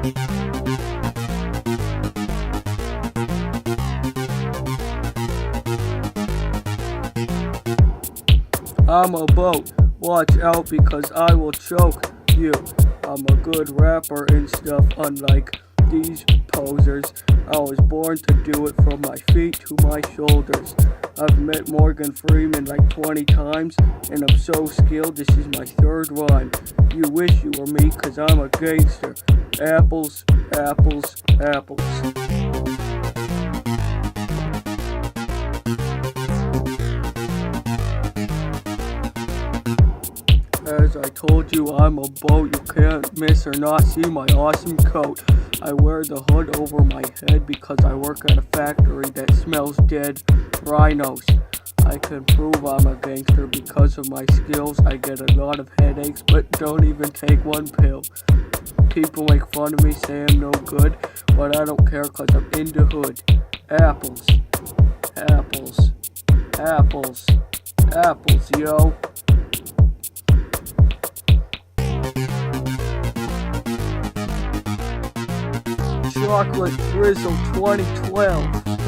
I'm a boat, watch out because I will choke you. I'm a good rapper and stuff, unlike these posers. I was born to do it from my feet to my shoulders. I've met Morgan Freeman like 20 times, and I'm so skilled, this is my third rhyme. You wish you were me, cause I'm a gangster. Apples, apples, apples. As I told you, I'm a boat. You can't miss or not see my awesome coat. I wear the hood over my head because I work at a factory that smells dead rhinos. I can prove I'm a gangster because of my skills. I get a lot of headaches, but don't even take one pill. People make fun of me, say I'm no good, but I don't care cause I'm in the hood. Apples, apples, apples, apples, yo. Chocolate Drizzle 2012.